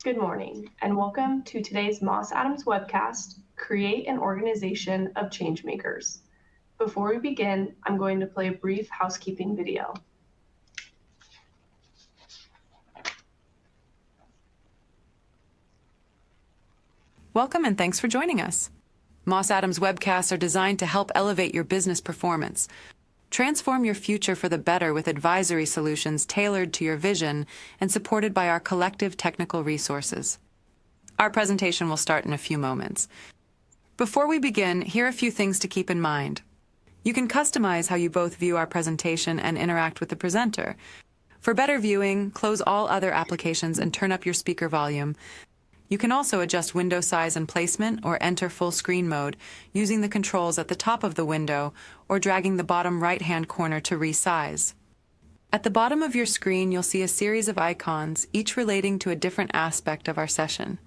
Good morning, and welcome to today's Moss Adams webcast, Create an Organization of Changemakers. Before we begin, I'm going to play a brief housekeeping video. Welcome and thanks for joining us. Moss Adams webcasts are designed to help elevate your business performance. Transform your future for the better with advisory solutions tailored to your vision and supported by our collective technical resources. Our presentation will start in a few moments. Before we begin, here are a few things to keep in mind. You can customize how you both view our presentation and interact with the presenter. For better viewing, close all other applications and turn up your speaker volume. You can also adjust window size and placement or enter full screen mode using the controls at the top of the window or dragging the bottom right-hand corner to resize. At the bottom of your screen, you'll see a series of icons, each relating to a different aspect of our session.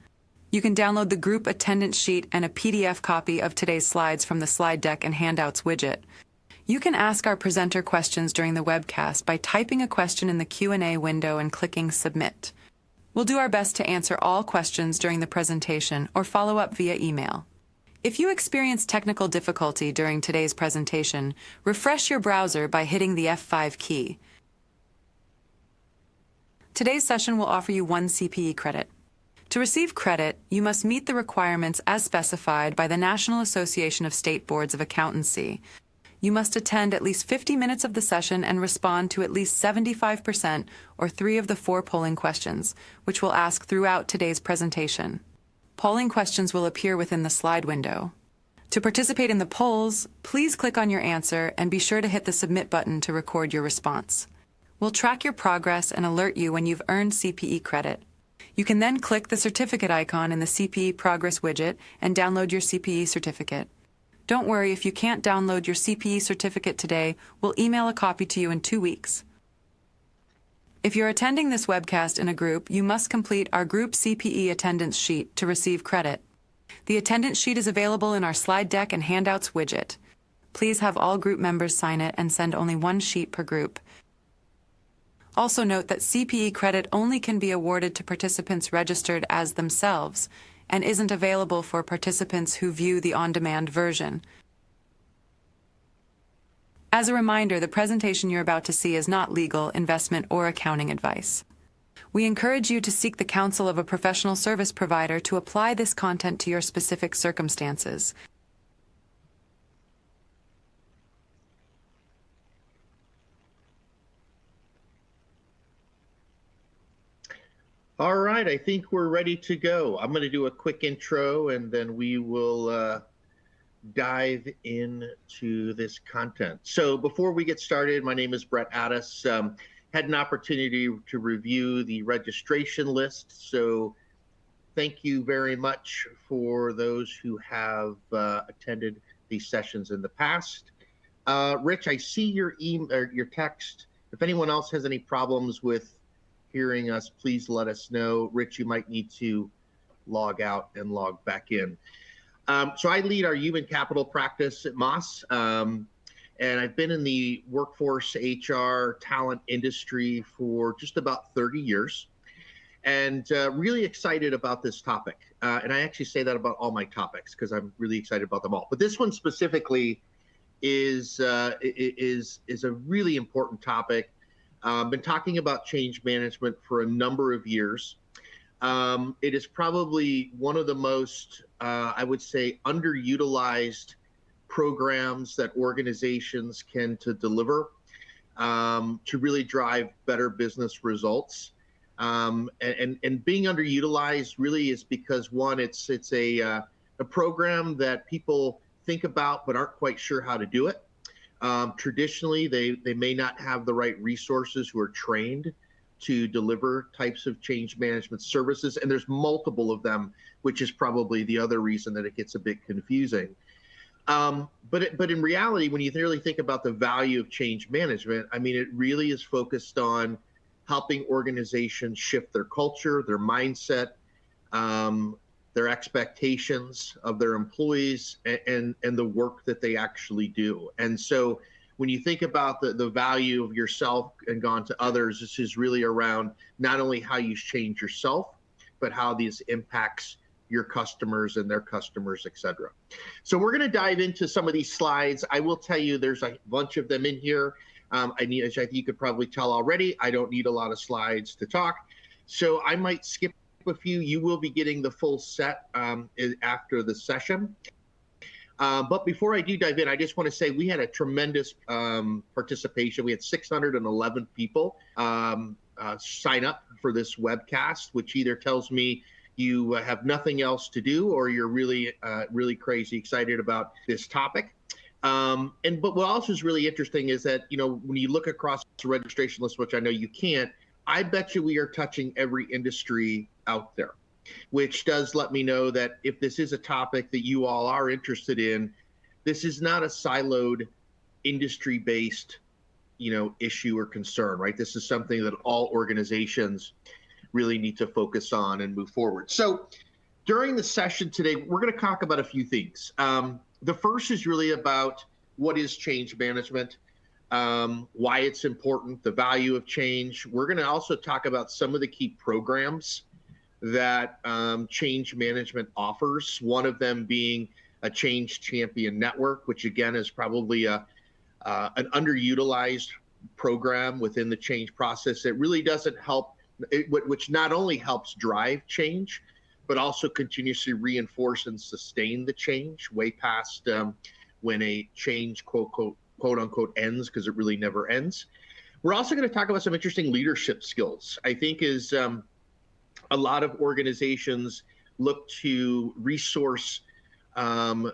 You can download the group attendance sheet and a PDF copy of today's slides from the slide deck and handouts widget. You can ask our presenter questions during the webcast by typing a question in the Q&A window and clicking Submit. We'll do our best to answer all questions during the presentation or follow up via email. If you experience technical difficulty during today's presentation, refresh your browser by hitting the F5 key. Today's session will offer you 1 CPE credit. To receive credit, you must meet the requirements as specified by the National Association of State Boards of Accountancy. You must attend at least 50 minutes of the session and respond to at least 75% or 3 of the 4 polling questions, which we'll ask throughout today's presentation. Polling questions will appear within the slide window. To participate in the polls, please click on your answer and be sure to hit the Submit button to record your response. We'll track your progress and alert you when you've earned CPE credit. You can then click the certificate icon in the CPE Progress widget and download your CPE certificate. Don't worry, if you can't download your CPE certificate today, we'll email a copy to you in 2 weeks. If you're attending this webcast in a group, you must complete our group CPE attendance sheet to receive credit. The attendance sheet is available in our slide deck and handouts widget. Please have all group members sign it and send only 1 sheet per group. Also note that CPE credit only can be awarded to participants registered as themselves and isn't available for participants who view the on-demand version. As a reminder, the presentation you're about to see is not legal, investment, or accounting advice. We encourage you to seek the counsel of a professional service provider to apply this content to your specific circumstances. All right, I think we're ready to go. I'm going to do a quick intro and then we will dive into this content. So before we get started, my name is Brett Addis. Had an opportunity to review the registration list. So thank you very much for those who have attended these sessions in the past. Rich, I see your email or your text. If anyone else has any problems with hearing us, please let us know. Rich, you might need to log out and log back in. So I lead our human capital practice at Moss, and I've been in the workforce HR talent industry for just about 30 years, and really excited about this topic. And I actually say that about all my topics because I'm really excited about them all. But this one specifically is a really important topic. Been talking about change management for a number of years. It is probably one of the most, I would say, underutilized programs that organizations can to deliver to really drive better business results. And being underutilized really is because, one, it's a program that people think about but aren't quite sure how to do it. Traditionally, they may not have the right resources who are trained to deliver types of change management services, and there's multiple of them, which is probably the other reason that it gets a bit confusing. But in reality, when you really think about the value of change management, I mean, it really is focused on helping organizations shift their culture, their mindset, their expectations of their employees, and the work that they actually do. And so when you think about the value of yourself and gone to others, this is really around not only how you change yourself, but how this impacts your customers and their customers, et cetera. So we're going to dive into some of these slides. I will tell you there's a bunch of them in here. As I think you could probably tell already, I don't need a lot of slides to talk. So I might skip a few. You will be getting the full set after the session. But before I do dive in, I just want to say we had a tremendous participation. We had 611 people sign up for this webcast, which either tells me you have nothing else to do or you're really, really crazy excited about this topic. But what also is really interesting is that, when you look across the registration list, which I know you can't, I bet you we are touching every industry out there, which does let me know that if this is a topic that you all are interested in, this is not a siloed industry-based, issue or concern, right? This is something that all organizations really need to focus on and move forward. So during the session today, we're going to talk about a few things. The first is really about what is change management, why it's important, the value of change. We're going to also talk about some of the key programs that change management offers, one of them being a Change Champion Network, which again is probably an underutilized program within the change process. It really doesn't help, which not only helps drive change, but also continuously reinforce and sustain the change way past when a change quote unquote ends, because it really never ends. We're also going to talk about some interesting leadership skills. I think is a lot of organizations look to resource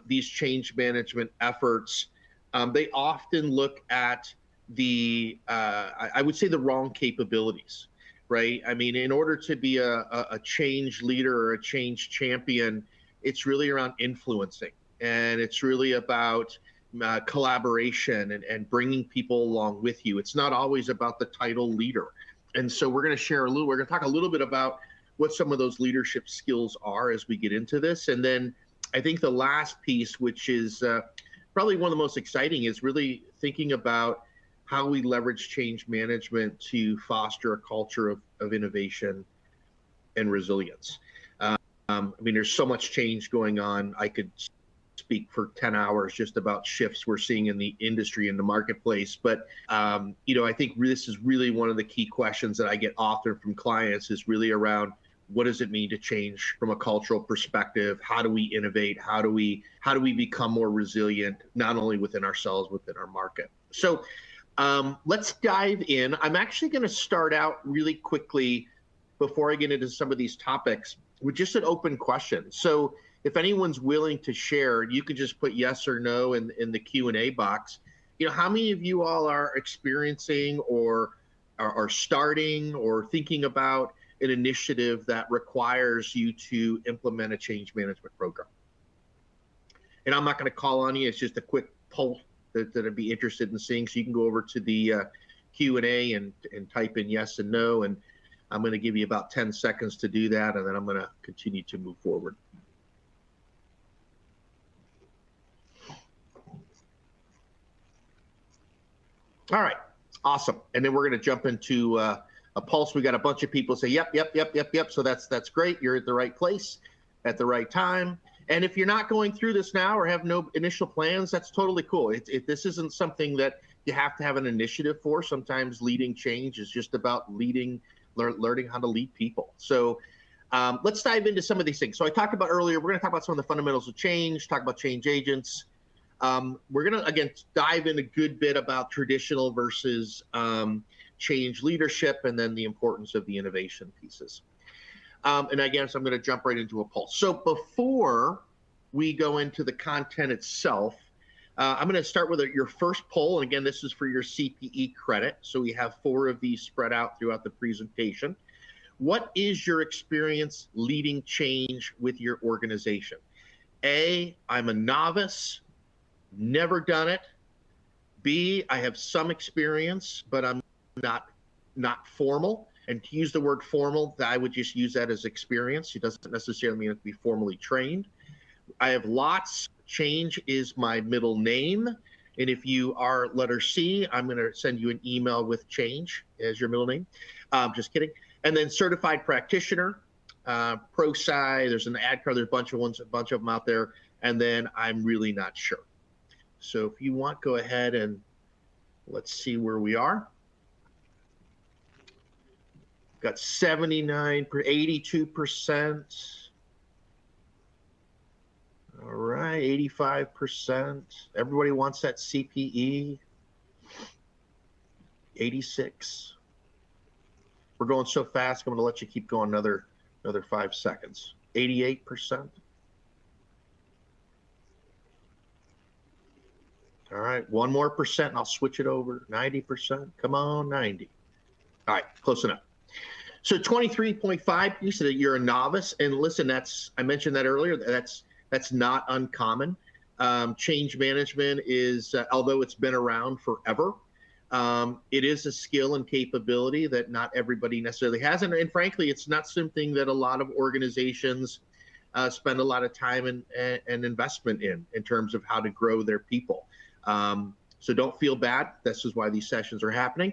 these change management efforts. They often look at I would say the wrong capabilities, right? I mean, in order to be a change leader or a change champion, it's really around influencing, and it's really about collaboration and bringing people along with you. It's not always about the title leader. And so we're going to talk a little bit about what some of those leadership skills are as we get into this. And then I think the last piece, which is probably one of the most exciting, is really thinking about how we leverage change management to foster a culture of innovation and resilience. There's so much change going on. I could speak for 10 hours just about shifts we're seeing in the industry and the marketplace. But, I think this is really one of the key questions that I get often from clients, is really around what does it mean to change from a cultural perspective? How do we innovate? How do we become more resilient, not only within ourselves, within our market? So let's dive in. I'm actually going to start out really quickly before I get into some of these topics with just an open question. So if anyone's willing to share, you could just put yes or no in the Q&A box. How many of you all are experiencing or are starting or thinking about an initiative that requires you to implement a change management program? And I'm not going to call on you. It's just a quick poll that I'd be interested in seeing. So you can go over to the Q&A and type in yes and no. And I'm going to give you about 10 seconds to do that. And then I'm going to continue to move forward. All right, awesome. And then we're going to jump into a pulse. We got a bunch of people say, yep. So that's great. You're at the right place at the right time. And if you're not going through this now or have no initial plans, that's totally cool. This isn't something that you have to have an initiative for. Sometimes leading change is just about learning how to lead people. So let's dive into some of these things. So I talked about earlier, we're going to talk about some of the fundamentals of change, talk about change agents. We're going to, again, dive in a good bit about traditional versus change leadership, and then the importance of the innovation pieces. And I guess I'm going to jump right into a pulse. So before we go into the content itself, I'm going to start with your first poll. And again, this is for your CPE credit. So we have 4 of these spread out throughout the presentation. What is your experience leading change with your organization? A, I'm a novice, never done it. B, I have some experience, but I'm not formal. And to use the word formal, I would just use that as experience. It doesn't necessarily mean it to be formally trained. I have lots. Change is my middle name. And if you are letter C, I'm going to send you an email with change as your middle name. Just kidding. And then certified practitioner. ProSci, there's an ad card, there's a bunch of them out there, and then I'm really not sure. So if you want, go ahead and let's see where we are. Got 79, 82%. All right, 85%. Everybody wants that CPE. 86. We're going so fast, I'm going to let you keep going another 5 seconds. 88%. All right, one more percent, and I'll switch it over. 90%. Come on, 90. All right, close enough. So 23.5, you said that you're a novice, and listen, I mentioned that earlier. That's not uncommon. Change management is, although it's been around forever, it is a skill and capability that not everybody necessarily has. And frankly, it's not something that a lot of organizations spend a lot of time and investment in terms of how to grow their people. So don't feel bad. This is why these sessions are happening.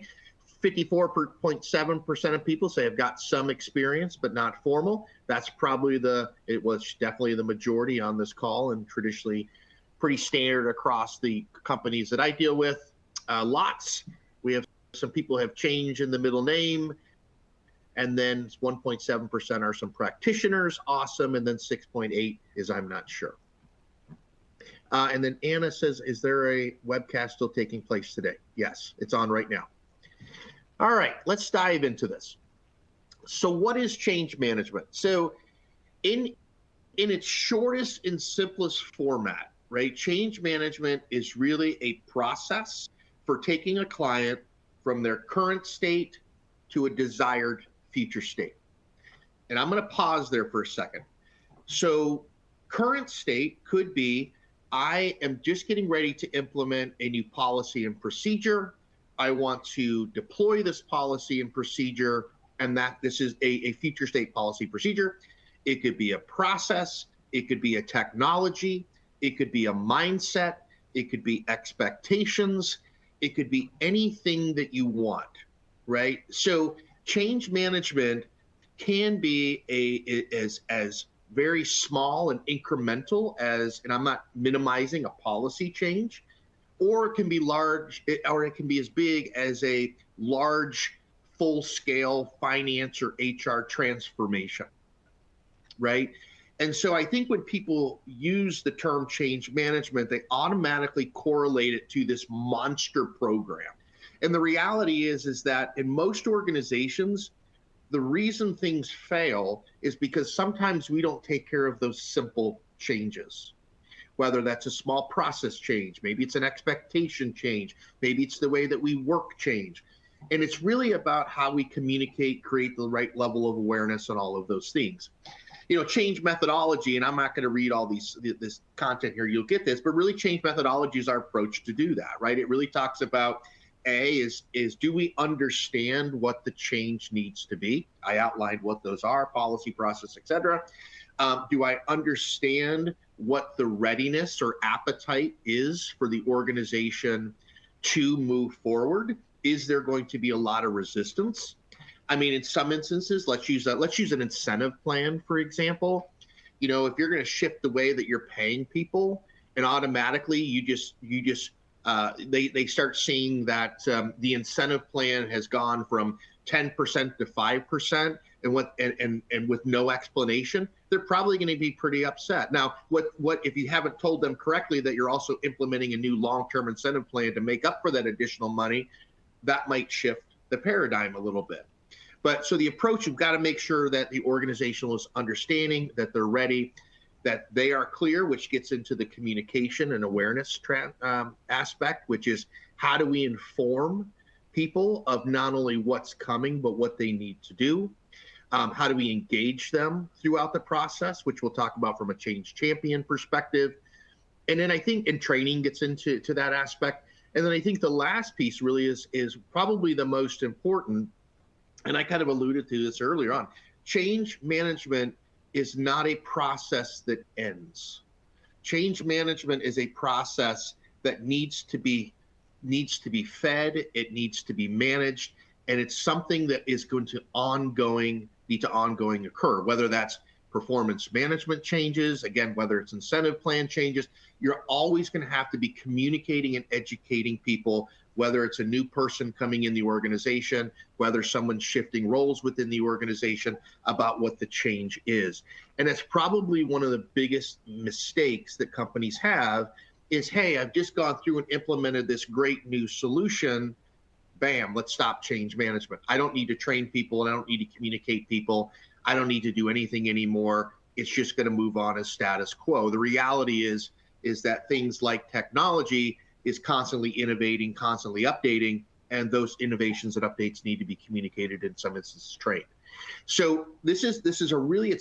54.7% of people say I've got some experience, but not formal. That's probably it was definitely the majority on this call, and traditionally pretty standard across the companies that I deal with. Lots. We have some people have change in the middle name, and then 1.7% are some practitioners. Awesome. And then 6.8 is I'm not sure. And then Anna says, is there a webcast still taking place today? Yes, it's on right now. All right, let's dive into this. So what is change management? So in its shortest and simplest format, right, change management is really a process for taking a client from their current state to a desired future state. And I'm going to pause there for a second. So current state could be, I am just getting ready to implement a new policy and procedure. I want to deploy this policy and procedure, and that this is a future state policy procedure. It could be a process. It could be a technology. It could be a mindset. It could be expectations. It could be anything that you want, right? So change management can be as very small and incremental as, and I'm not minimizing a policy change, or it can be large, or it can be as big as a large, full-scale finance or HR transformation, right? And so I think when people use the term change management, they automatically correlate it to this monster program. And the reality is that in most organizations, the reason things fail is because sometimes we don't take care of those simple changes. Whether that's a small process change, maybe it's an expectation change, maybe it's the way that we work change. And it's really about how we communicate, create the right level of awareness and all of those things. You know, change methodology, and I'm not going to read all this content here, you'll get this, but really change methodology is our approach to do that, right? It really talks about, is do we understand what the change needs to be? I outlined what those are, policy, process, et cetera. Do I understand what the readiness or appetite is for the organization to move forward? Is there going to be a lot of resistance? I mean, in some instances, let's use an incentive plan, for example. You know, if you're going to shift the way that you're paying people, and automatically they start seeing that the incentive plan has gone from 10% to 5%, and with no explanation, they're probably going to be pretty upset. Now, what if you haven't told them correctly that you're also implementing a new long-term incentive plan to make up for that additional money, that might shift the paradigm a little bit. But so the approach, you've got to make sure that the organizational is understanding, that they're ready, that they are clear, which gets into the communication and awareness aspect, which is how do we inform people of not only what's coming, but what they need to do. How do we engage them throughout the process, which we'll talk about from a change champion perspective. And then I think, and training gets into that aspect. And then I think the last piece really is probably the most important, and I kind of alluded to this earlier on. Change management is not a process that ends. Change management is a process that needs to be fed, it needs to be managed, and it's something that is going to ongoing need to ongoing occur, whether that's performance management changes, again, whether it's incentive plan changes. You're always going to have to be communicating and educating people, whether it's a new person coming in the organization, whether someone's shifting roles within the organization, about what the change is. And that's probably one of the biggest mistakes that companies have is, hey, I've just gone through and implemented this great new solution. Bam, let's stop change management. I don't need to train people, and I don't need to communicate people. I don't need to do anything anymore. It's just going to move on as status quo. The reality is that things like technology is constantly innovating, constantly updating, and those innovations and updates need to be communicated, in some instances trained. So this is it's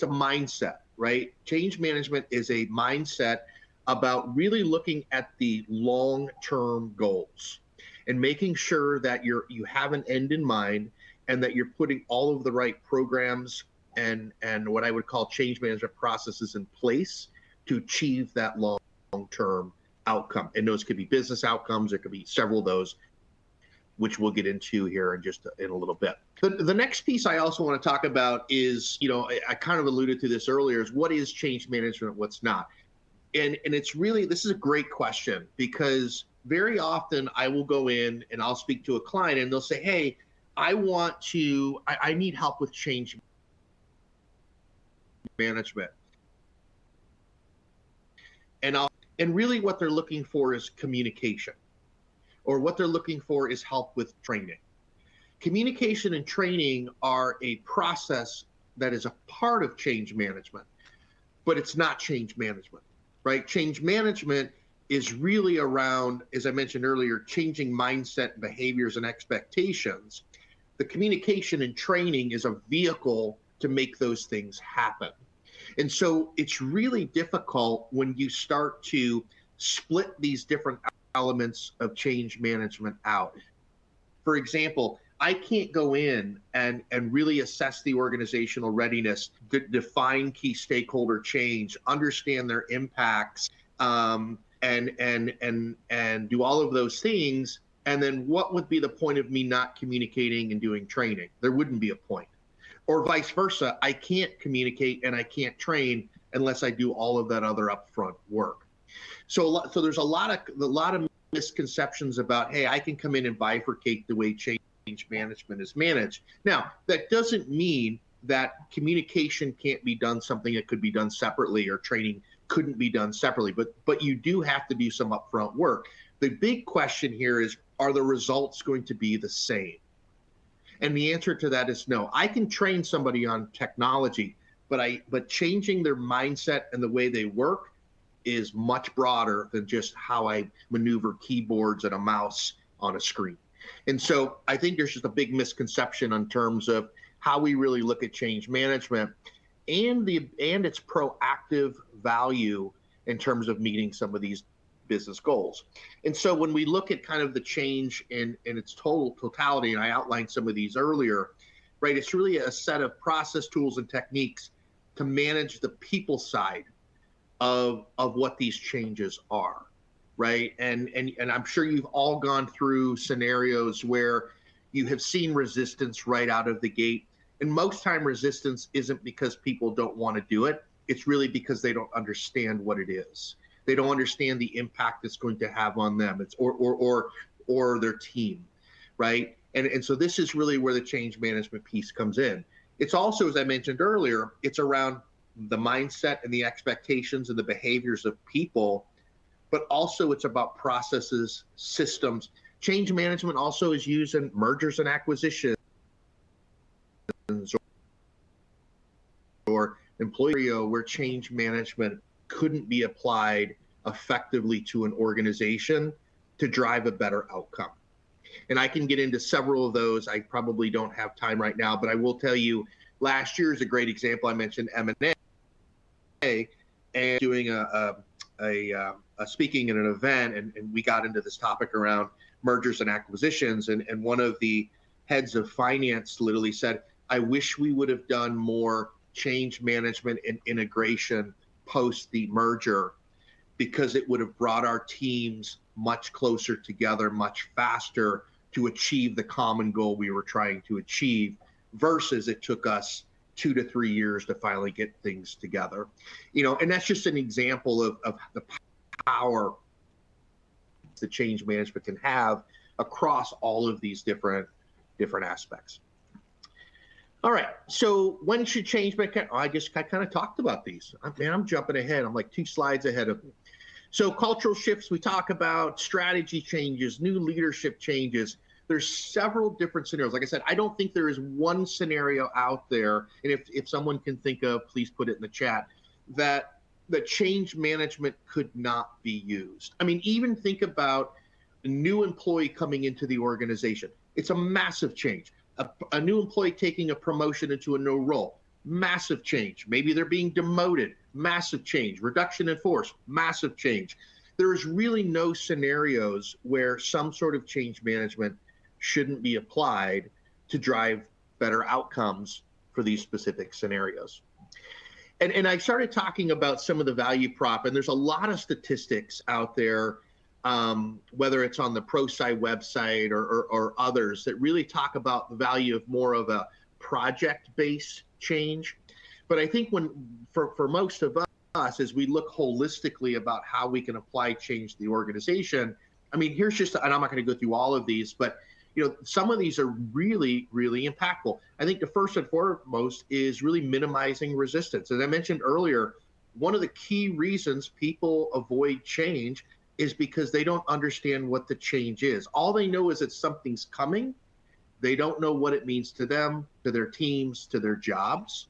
a mindset, right? Change management is a mindset about really looking at the long-term goals and making sure that you have an end in mind, and that you're putting all of the right programs and what I would call change management processes in place to achieve that long-term outcome. And those could be business outcomes. There could be several of those, which we'll get into here in a little bit. The next piece I also want to talk about is, I kind of alluded to this earlier, is what is change management, what's not? And it's really, this is a great question, because very often I will go in and I'll speak to a client and they'll say, hey, I need help with change management. And really what they're looking for is communication, or what they're looking for is help with training. Communication and training are a process that is a part of change management, but it's not change management, right? Change management is really around, as I mentioned earlier, changing mindset, behaviors, and expectations. The communication and training is a vehicle to make those things happen. And so it's really difficult when you start to split these different elements of change management out. For example, I can't go in and really assess the organizational readiness, define key stakeholder change, understand their impacts, and do all of those things. And then what would be the point of me not communicating and doing training? There wouldn't be a point. Or vice versa, I can't communicate and I can't train unless I do all of that other upfront work. So there's a lot of misconceptions about, hey, I can come in and bifurcate the way change management is managed. Now, that doesn't mean that communication can't be done something that could be done separately, or training couldn't be done separately, but you do have to do some upfront work. The big question here is, are the results going to be the same? And the answer to that is no. I can train somebody on technology, but changing their mindset and the way they work is much broader than just how I maneuver keyboards and a mouse on a screen. And so I think there's just a big misconception in terms of how we really look at change management and its proactive value in terms of meeting some of these business goals. And so when we look at kind of the change in its totality, and I outlined some of these earlier, right, it's really a set of process, tools, and techniques to manage the people side of what these changes are, right? And I'm sure you've all gone through scenarios where you have seen resistance right out of the gate. And most time resistance isn't because people don't want to do it. It's really because they don't understand what it is. They don't understand the impact it's going to have on them, or their team, right? And so this is really where the change management piece comes in. It's also, as I mentioned earlier, it's around the mindset and the expectations and the behaviors of people, but also it's about processes, systems. Change management also is used in mergers and acquisitions, or employee where change management couldn't be applied effectively to an organization to drive a better outcome. And I can get into several of those. I probably don't have time right now, but I will tell you, last year is a great example. I mentioned M&A and doing a speaking at an event, and we got into this topic around mergers and acquisitions, and one of the heads of finance literally said, I wish we would have done more change management and integration post the merger, because it would have brought our teams much closer together, much faster to achieve the common goal we were trying to achieve, versus it took us 2 to 3 years to finally get things together. And that's just an example of the power that change management can have across all of these different aspects. All right, so when should change management? I kind of talked about these. Man, I'm jumping ahead. I'm like 2 slides ahead of me. So cultural shifts, we talk about strategy changes, new leadership changes. There's several different scenarios. Like I said, I don't think there is one scenario out there, and if someone can think of, please put it in the chat, that change management could not be used. I mean, even think about a new employee coming into the organization. It's a massive change. A new employee taking a promotion into a new role, massive change. Maybe they're being demoted, massive change. Reduction in force, massive change. There is really no scenarios where some sort of change management shouldn't be applied to drive better outcomes for these specific scenarios. And I started talking about some of the value prop, and there's a lot of statistics out there, whether it's on the ProSci website or others, that really talk about the value of more of a project-based change. But I think for most of us, as we look holistically about how we can apply change to the organization, I mean, here's just, and I'm not going to go through all of these, but some of these are really, really impactful. I think the first and foremost is really minimizing resistance. As I mentioned earlier, one of the key reasons people avoid change is because they don't understand what the change is. All they know is that something's coming. They don't know what it means to them, to their teams, to their jobs.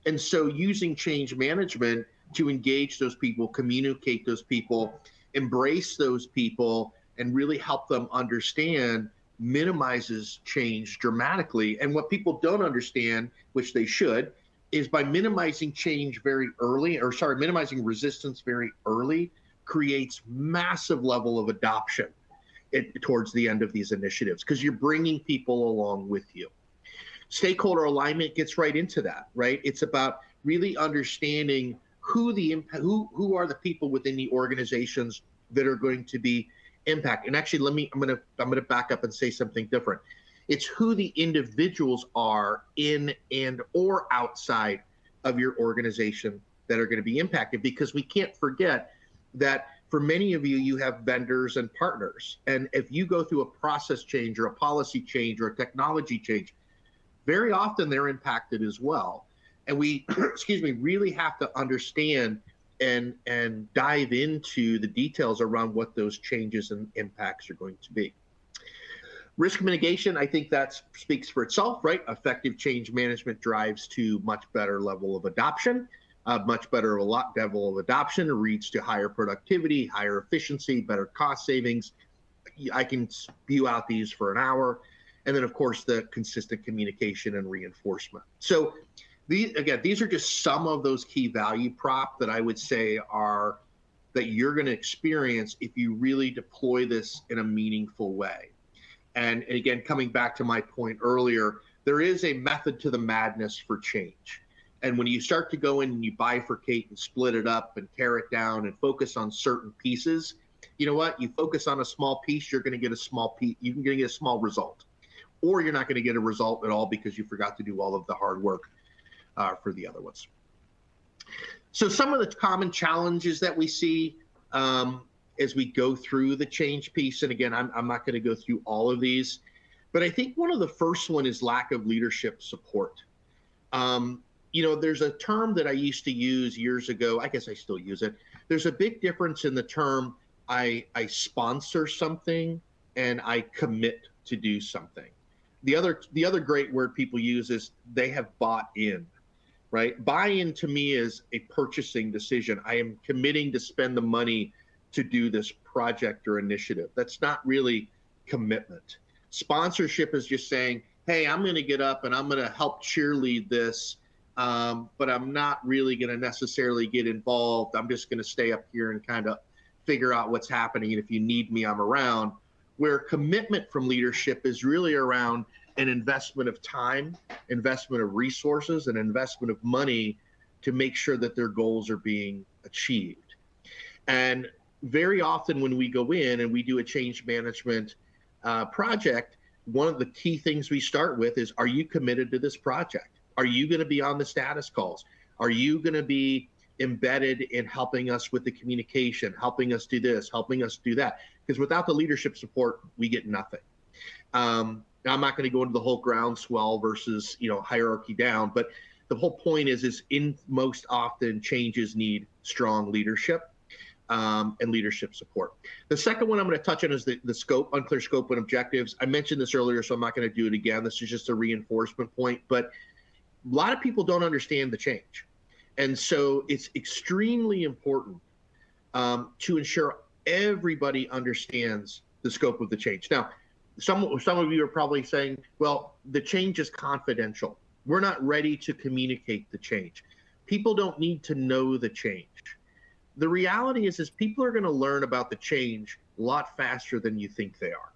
And so using change management to engage those people, communicate those people, embrace those people, and really help them understand minimizes change dramatically. And what people don't understand, which they should, is by minimizing change very early, minimizing resistance very early, creates massive level of adoption towards the end of these initiatives, because you're bringing people along with you. Stakeholder alignment gets right into that, right? It's about really understanding who are the people within the organizations that are going to be impact. And actually, I'm gonna back up and say something different. It's who the individuals are in and or outside of your organization that are going to be impacted, because we can't forget that for many of you, you have vendors and partners. And if you go through a process change or a policy change or a technology change, very often they're impacted as well. And we, really have to understand and dive into the details around what those changes and impacts are going to be. Risk mitigation, I think that speaks for itself, right? Effective change management drives to much better level of adoption. Much better level of adoption leads to higher productivity, higher efficiency, better cost savings. I can spew out these for an hour. And then, of course, the consistent communication and reinforcement. So these are just some of those key value prop that I would say are that you're going to experience if you really deploy this in a meaningful way. And again, coming back to my point earlier, there is a method to the madness for change. And when you start to go in and you bifurcate and split it up and tear it down and focus on certain pieces, you know what? You focus on a small piece, you're going to get a small piece. You can get a small result, or you're not going to get a result at all because you forgot to do all of the hard work for the other ones. So some of the common challenges that we see as we go through the change piece, and again, I'm not going to go through all of these, but I think one of the first one is lack of leadership support. There's a term that I used to use years ago. I guess I still use it. There's a big difference in the term I sponsor something and I commit to do something. The other great word people use is they have bought in, right? Buy-in to me is a purchasing decision. I am committing to spend the money to do this project or initiative. That's not really commitment. Sponsorship is just saying, hey, I'm going to get up and I'm going to help cheerlead this, but I'm not really going to necessarily get involved. I'm just going to stay up here and kind of figure out what's happening. And if you need me, I'm around. Where commitment from leadership is really around an investment of time, investment of resources, and investment of money to make sure that their goals are being achieved. And very often when we go in and we do a change management project, one of the key things we start with is, are you committed to this project? Are you going to be on the status calls? Are you going to be embedded in helping us with the communication, helping us do this, helping us do that? Because without the leadership support, we get nothing. Now, I'm not going to go into the whole groundswell versus, hierarchy down, but the whole point is in most often changes need strong leadership and leadership support. The second one I'm going to touch on is the scope, unclear scope and objectives. I mentioned this earlier, so I'm not going to do it again. This is just a reinforcement point, but a lot of people don't understand the change. And so it's extremely important to ensure everybody understands the scope of the change. Now, some of you are probably saying, well, the change is confidential. We're not ready to communicate the change. People don't need to know the change. The reality is people are going to learn about the change a lot faster than you think they are.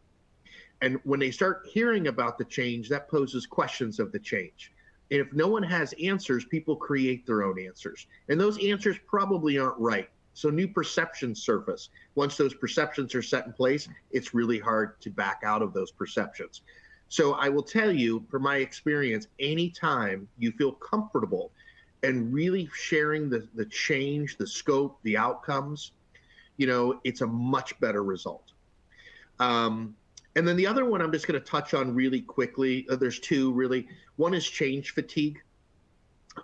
And when they start hearing about the change, that poses questions of the change. And if no one has answers, people create their own answers. And those answers probably aren't right. So new perceptions surface. Once those perceptions are set in place, it's really hard to back out of those perceptions. So I will tell you, from my experience, anytime you feel comfortable and really sharing the change, the scope, the outcomes, it's a much better result. And then the other one I'm just going to touch on really quickly. There's two really. One is change fatigue.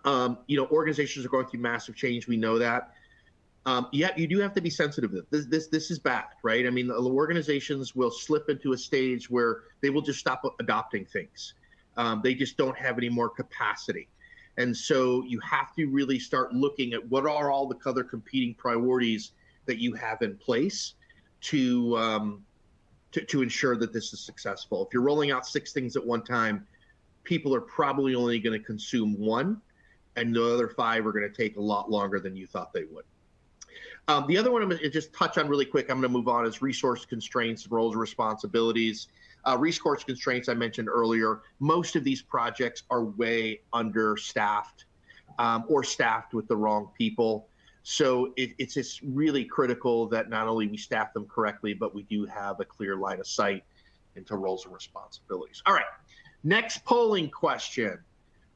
Organizations are going through massive change. We know that. Yet you do have to be sensitive to this. This is bad, right? I mean, the organizations will slip into a stage where they will just stop adopting things. They just don't have any more capacity. And so you have to really start looking at what are all the other competing priorities that you have in place to ensure that this is successful. If you're rolling out 6 things at one time, people are probably only going to consume 1, and the other 5 are going to take a lot longer than you thought they would. The other one I'm going to just touch on really quick, I'm going to move on, is resource constraints, roles and responsibilities. Resource constraints I mentioned earlier. Most of these projects are way understaffed or staffed with the wrong people. So it's just really critical that not only we staff them correctly, but we do have a clear line of sight into roles and responsibilities. All right, next polling question.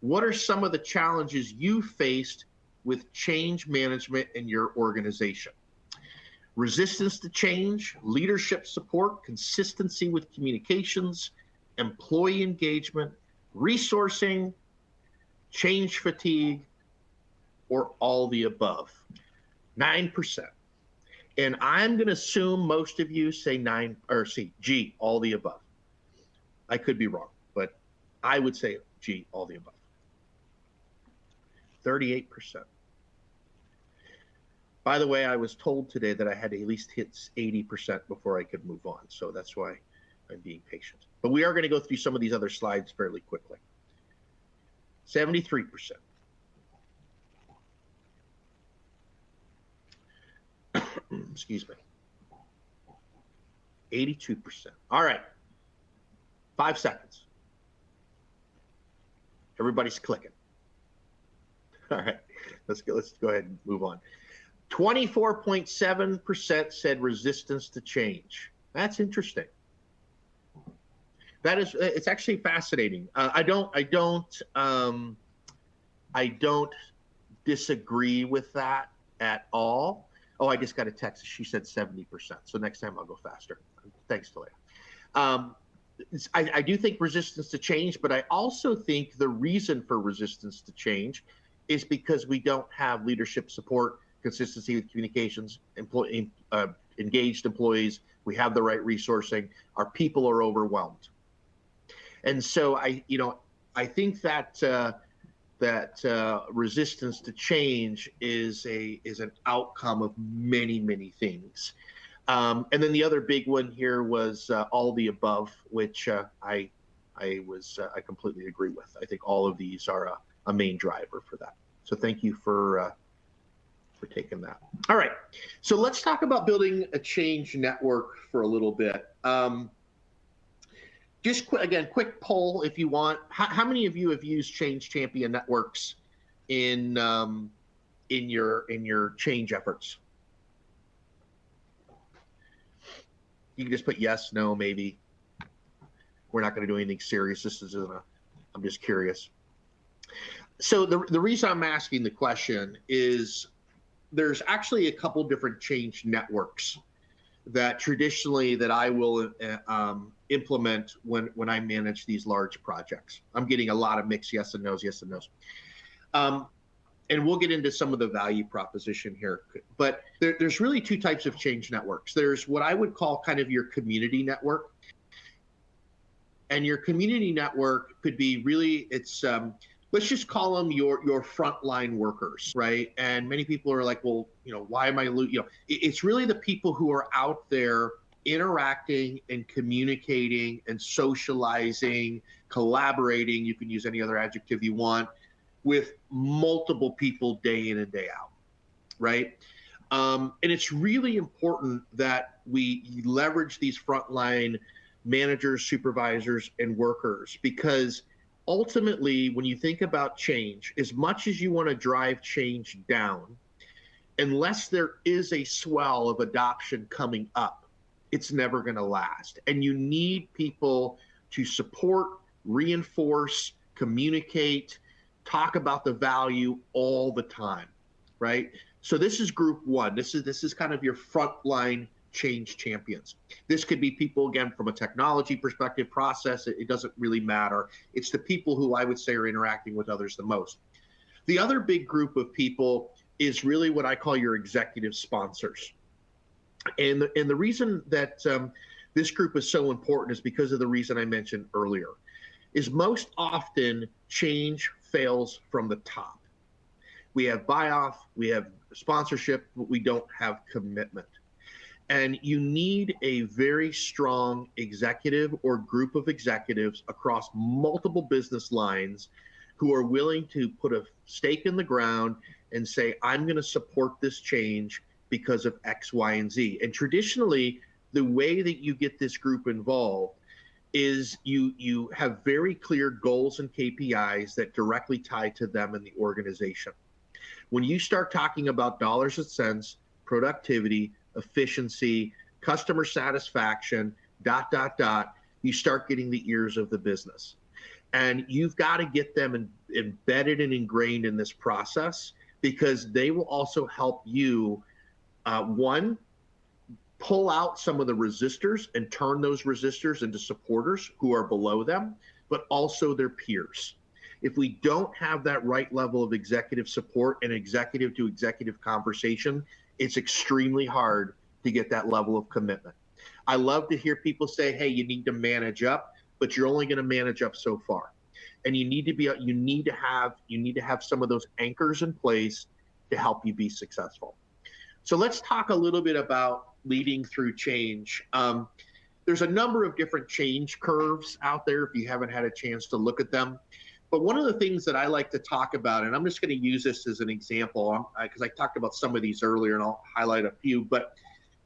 What are some of the challenges you faced with change management in your organization? Resistance to change, leadership support, consistency with communications, employee engagement, resourcing, change fatigue, or all the above? 9%. And I'm going to assume most of you say G, all the above. I could be wrong, but I would say G, all the above. 38%. By the way, I was told today that I had to at least hit 80% before I could move on. So that's why I'm being patient. But we are going to go through some of these other slides fairly quickly. 73%. Excuse me. 82%. All right. 5 seconds. Everybody's clicking. All right. Let's go ahead and move on. 24.7% said resistance to change. That's interesting. It's actually fascinating. I don't disagree with that at all. Oh, I just got a text. She said 70%. So next time I'll go faster. Thanks, Talia. I do think resistance to change, but I also think the reason for resistance to change is because we don't have leadership support, consistency with communications, engaged employees. We have the right resourcing. Our people are overwhelmed. And so I think that resistance to change is an outcome of many, many things. And then the other big one here was all the above, which I completely agree with. I think all of these are a main driver for that. So thank you for taking that. All right, so let's talk about building a change network for a little bit. Just quick poll if you want. How many of you have used Change Champion networks in your change efforts? You can just put yes, no, maybe. We're not going to do anything serious. I'm just curious. So the reason I'm asking the question is there's actually a couple different change networks that traditionally that I will implement when I manage these large projects. I'm getting a lot of mixed yes and no's, yes and no's. And we'll get into some of the value proposition here. But there's really two types of change networks. There's what I would call kind of your community network. And your community network could be really, it's, let's just call them your frontline workers, right? And many people are like, well, why am I, it's really the people who are out there interacting and communicating and socializing, collaborating, you can use any other adjective you want, with multiple people day in and day out, right? And it's really important that we leverage these frontline managers, supervisors, and workers, because ultimately, when you think about change, as much as you want to drive change down, unless there is a swell of adoption coming up, it's never going to last. And you need people to support, reinforce, communicate, talk about the value all the time, right? So this is group one. This is kind of your frontline change champions. This could be people, again, from a technology perspective, process, it doesn't really matter. It's the people who I would say are interacting with others the most. The other big group of people is really what I call your executive sponsors. And the reason that this group is so important is because of the reason I mentioned earlier, is most often change fails from the top. We have buy-off, we have sponsorship, but we don't have commitment. And you need a very strong executive or group of executives across multiple business lines who are willing to put a stake in the ground and say, I'm going to support this change because of X, Y, and Z. And traditionally, the way that you get this group involved is you have very clear goals and KPIs that directly tie to them and the organization. When you start talking about dollars and cents, productivity, efficiency, customer satisfaction, ... you start getting the ears of the business. And you've got to get them embedded and ingrained in this process, because they will also help you, one, pull out some of the resistors and turn those resistors into supporters who are below them, but also their peers. If we don't have that right level of executive support and executive to executive conversation, it's extremely hard to get that level of commitment. I love to hear people say, hey, you need to manage up, but you're only going to manage up so far. And you need to have some of those anchors in place to help you be successful. So let's talk a little bit about leading through change. There's a number of different change curves out there if you haven't had a chance to look at them. But one of the things that I like to talk about, and I'm just going to use this as an example, because I talked about some of these earlier, and I'll highlight a few. But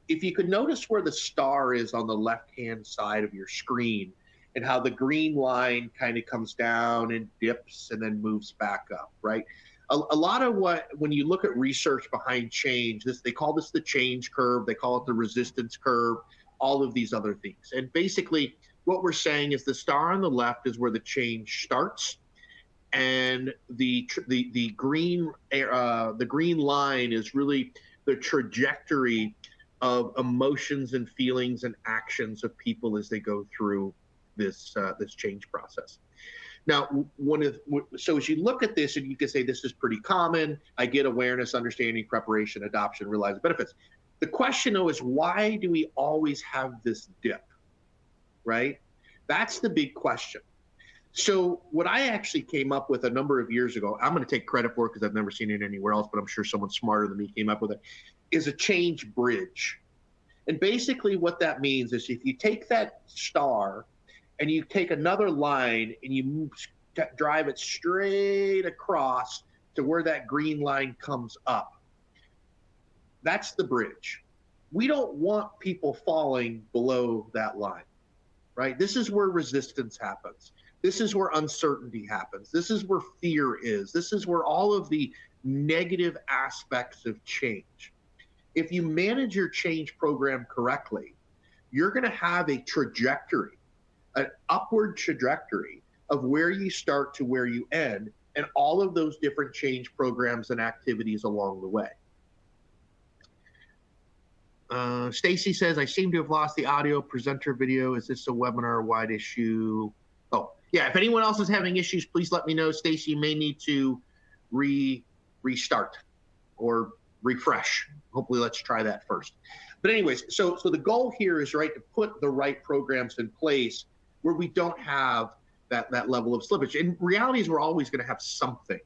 if you could notice where the star is on the left-hand side of your screen, and how the green line kind of comes down and dips and then moves back up, right? A lot of when you look at research behind change, they call this the change curve, they call it the resistance curve, all of these other things. And basically what we're saying is the star on the left is where the change starts, and the green line is really the trajectory of emotions and feelings and actions of people as they go through this change process. Now, so as you look at this, and you can say this is pretty common, I get awareness, understanding, preparation, adoption, realize the benefits. The question, though, is why do we always have this dip, right? That's the big question. So what I actually came up with a number of years ago, I'm going to take credit for it because I've never seen it anywhere else, but I'm sure someone smarter than me came up with it, is a change bridge. And basically what that means is if you take that star and you take another line and you drive it straight across to where that green line comes up, that's the bridge. We don't want people falling below that line, right? This is where resistance happens. This is where uncertainty happens. This is where fear is. This is where all of the negative aspects of change. If you manage your change program correctly, you're going to have a trajectory, an upward trajectory of where you start to where you end, and all of those different change programs and activities along the way. Stacy says, I seem to have lost the audio presenter video. Is this a webinar-wide issue? Oh, yeah, if anyone else is having issues, please let me know. Stacy, you may need to restart or refresh. Hopefully, let's try that first. But anyways, so the goal here is, right, to put the right programs in place where we don't have that level of slippage. And reality is we're always going to have something,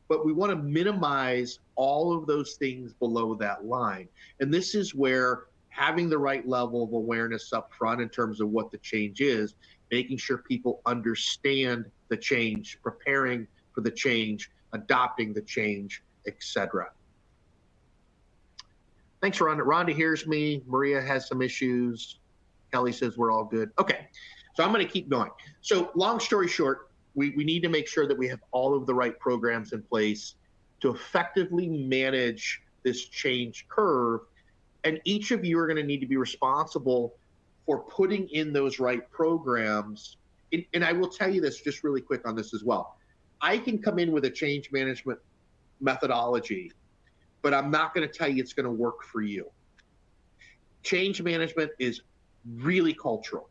but we want to minimize all of those things below that line. And this is where having the right level of awareness up front in terms of what the change is, making sure people understand the change, preparing for the change, adopting the change, etc. Thanks, Rhonda. Rhonda hears me. Maria has some issues. Kelly says we're all good. Okay, so I'm going to keep going. So long story short, we need to make sure that we have all of the right programs in place to effectively manage this change curve. And each of you are going to need to be responsible for putting in those right programs. And I will tell you this just really quick on this as well. I can come in with a change management methodology, but I'm not going to tell you it's going to work for you. Change management is really cultural.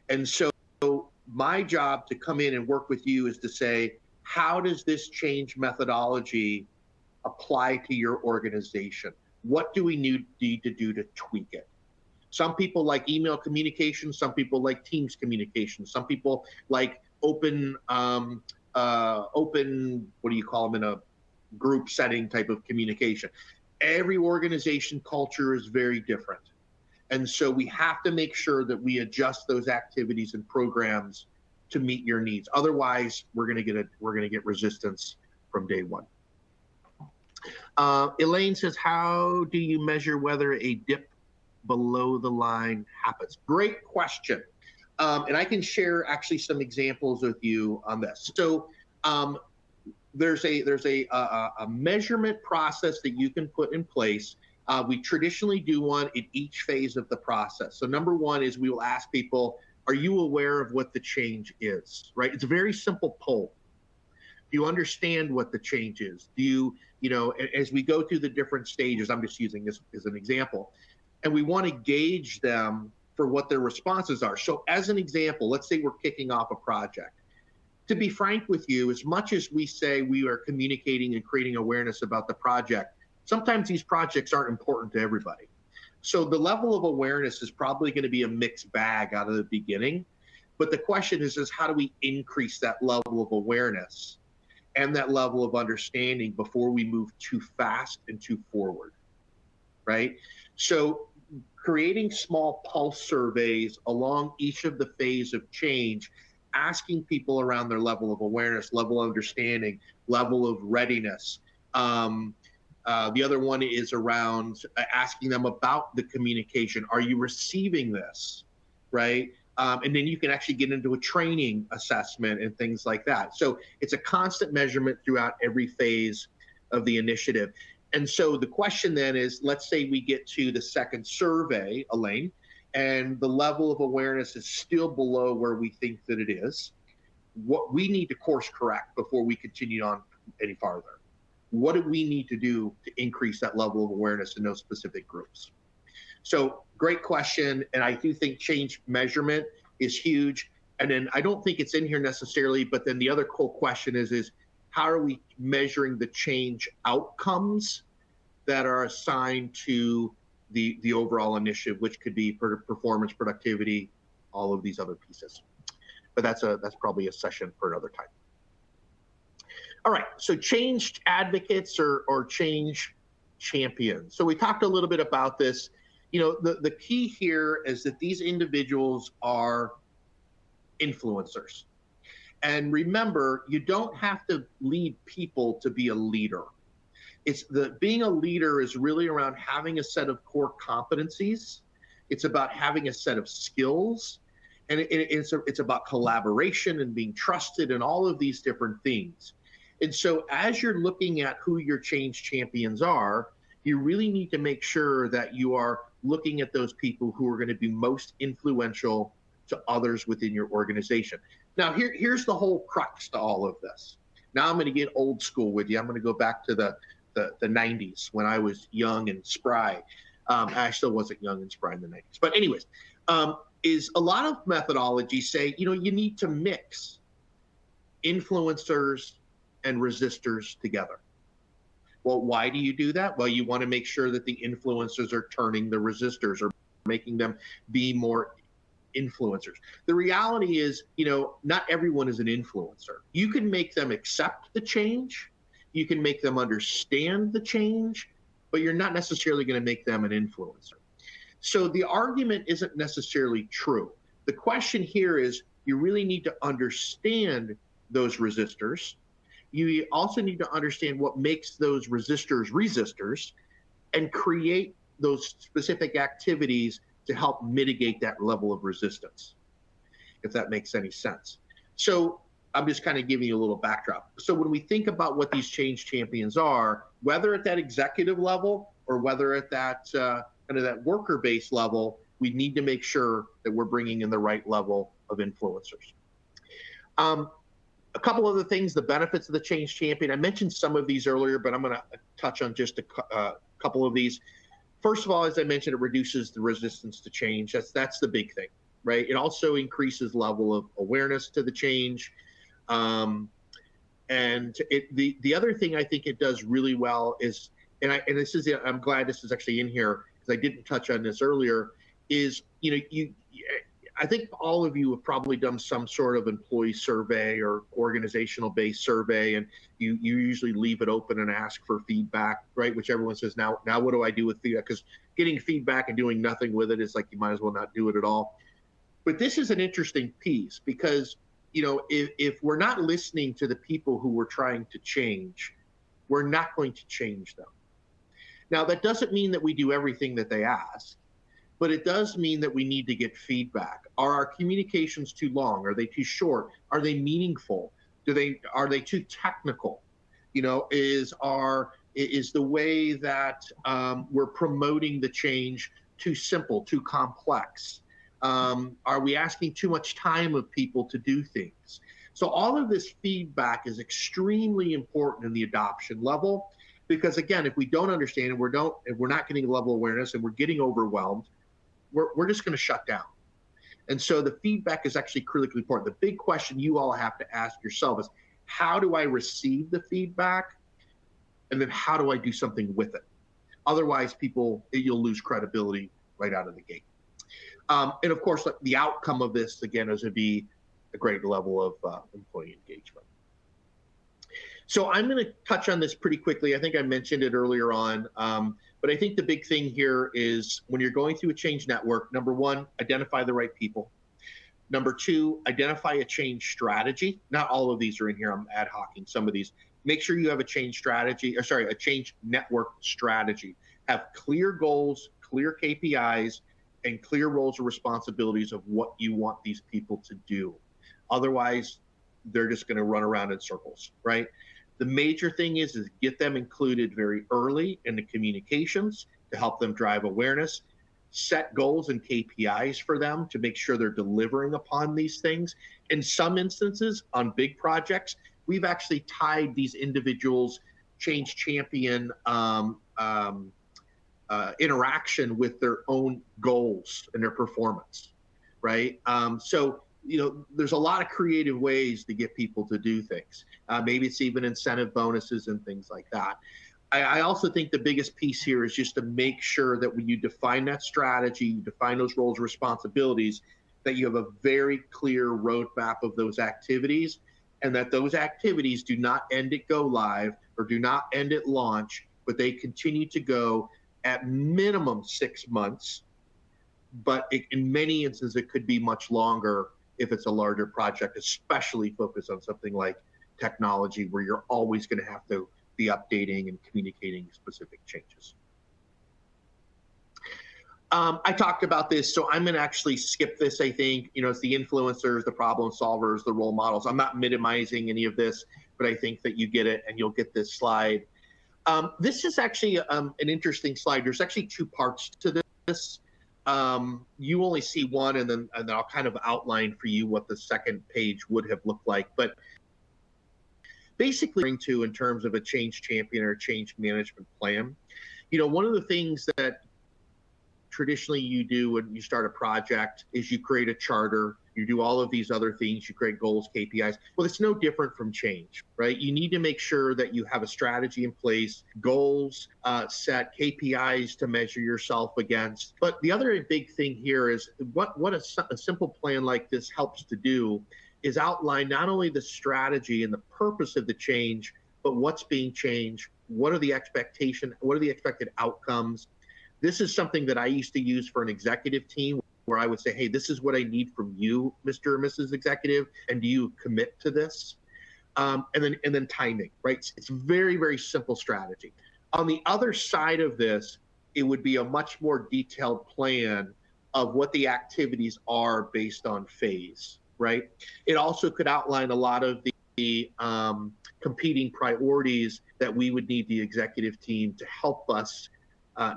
And so my job to come in and work with you is to say, how does this change methodology apply to your organization? What do we need to do to tweak it? Some people like email communication. Some people like Teams communication. Some people like open, what do you call them, in a group setting type of communication. Every organization culture is very different. And so we have to make sure that we adjust those activities and programs to meet your needs. Otherwise, we're going to get resistance from day one. Elaine says, how do you measure whether a dip below the line happens? Great question. And I can share actually some examples with you on this. So there's a measurement process that you can put in place. We traditionally do one in each phase of the process. So number one is we will ask people, are you aware of what the change is, right? It's a very simple poll. Do you understand what the change is? Do you know, as we go through the different stages, I'm just using this as an example, and we want to gauge them for what their responses are. So as an example, let's say we're kicking off a project. To be frank with you, as much as we say we are communicating and creating awareness about the project, sometimes these projects aren't important to everybody. So the level of awareness is probably going to be a mixed bag out of the beginning. But the question is how do we increase that level of awareness and that level of understanding before we move too fast and too forward, right? So creating small pulse surveys along each of the phases of change, asking people around their level of awareness, level of understanding, level of readiness. The other one is around asking them about the communication. Are you receiving this, right? And then you can actually get into a training assessment and things like that. So it's a constant measurement throughout every phase of the initiative. And so the question then is, let's say we get to the second survey, Elaine, and the level of awareness is still below where we think that it is. What we need to course correct before we continue on any farther. What do we need to do to increase that level of awareness in those specific groups? So great question. And I do think change measurement is huge. And then I don't think it's in here necessarily, but then the other cool question is how are we measuring the change outcomes that are assigned to the overall initiative, which could be performance, productivity, all of these other pieces. But that's probably a session for another time. All right, so change advocates or change champions. So we talked a little bit about this. You know, the key here is that these individuals are influencers. And remember, you don't have to lead people to be a leader. Being a leader is really around having a set of core competencies. It's about having a set of skills, and it's about collaboration and being trusted and all of these different things. And so as you're looking at who your change champions are, you really need to make sure that you are looking at those people who are going to be most influential to others within your organization. Now, here's the whole crux to all of this. Now I'm going to get old school with you. I'm going to go back to the 90s when I was young and spry. I still wasn't young and spry in the 90s. But anyways, is a lot of methodologies say, you need to mix influencers and resistors together. Well, why do you do that? Well, you want to make sure that the influencers are turning the resistors or making them be more influencers. The reality is, not everyone is an influencer. You can make them accept the change. You can make them understand the change, but you're not necessarily going to make them an influencer. So the argument isn't necessarily true. The question here is, you really need to understand those resistors. You also need to understand what makes those resistors and create those specific activities to help mitigate that level of resistance, if that makes any sense. So I'm just kind of giving you a little backdrop. So when we think about what these change champions are, whether at that executive level or whether at that kind of that worker-based level, we need to make sure that we're bringing in the right level of influencers. A couple other things, the benefits of the change champion. I mentioned some of these earlier, but I'm going to touch on just a couple of these. First of all, as I mentioned, it reduces the resistance to change. That's the big thing, right? It also increases level of awareness to the change. And the other thing I think it does really well is, I'm glad this is actually in here because I didn't touch on this earlier, is, I think all of you have probably done some sort of employee survey or organizational based survey, and you usually leave it open and ask for feedback, right? Which everyone says, now what do I do with feedback? Because getting feedback and doing nothing with it is like, you might as well not do it at all. But this is an interesting piece because, if we're not listening to the people who we're trying to change, we're not going to change them. Now, that doesn't mean that we do everything that they ask, but it does mean that we need to get feedback. Are our communications too long? Are they too short? Are they meaningful? Are they too technical? Is the way that we're promoting the change too simple, too complex? Are we asking too much time of people to do things? So all of this feedback is extremely important in the adoption level, because again, if we don't understand and if we're not getting level awareness and we're getting overwhelmed, we're just going to shut down. And so the feedback is actually critically important. The big question you all have to ask yourself is, how do I receive the feedback? And then how do I do something with it? Otherwise, you'll lose credibility right out of the gate. And of course, the outcome of this, again, is to be a great level of employee engagement. So I'm going to touch on this pretty quickly. I think I mentioned it earlier on, but I think the big thing here is when you're going through a change network, number one, identify the right people. Number two, identify a change strategy. Not all of these are in here. I'm ad hocing some of these. Make sure you have a change a change network strategy. Have clear goals, clear KPIs, and clear roles and responsibilities of what you want these people to do. Otherwise, they're just going to run around in circles, right? The major thing is get them included very early in the communications to help them drive awareness, set goals and KPIs for them to make sure they're delivering upon these things. In some instances, on big projects, we've actually tied these individuals' change champion interaction with their own goals and their performance, right? So there's a lot of creative ways to get people to do things. Maybe it's even incentive bonuses and things like that. I also think the biggest piece here is just to make sure that when you define that strategy, you define those roles and responsibilities, that you have a very clear roadmap of those activities, and that those activities do not end at go live or do not end at launch, but they continue to go at minimum 6 months, but in many instances, it could be much longer if it's a larger project, especially focused on something like technology, where you're always going to have to be updating and communicating specific changes. I talked about this, so I'm going to actually skip this, I think. It's the influencers, the problem solvers, the role models. I'm not minimizing any of this, but I think that you get it, and you'll get this slide. This is actually an interesting slide. There's actually two parts to this. You only see one, and then I'll kind of outline for you what the second page would have looked like. But basically to in terms of a change champion or a change management plan. One of the things that traditionally you do when you start a project is you create a charter, you do all of these other things, you create goals, KPIs. Well, it's no different from change, right? You need to make sure that you have a strategy in place, goals set, KPIs to measure yourself against. But the other big thing here is what a simple plan like this helps to do is outline not only the strategy and the purpose of the change, but what's being changed, what are the expected outcomes. This is something that I used to use for an executive team where I would say, hey, this is what I need from you, Mr. or Mrs. Executive, and do you commit to this? And then timing, right? It's very, very simple strategy. On the other side of this, it would be a much more detailed plan of what the activities are based on phase, right? It also could outline a lot of the competing priorities that we would need the executive team to help us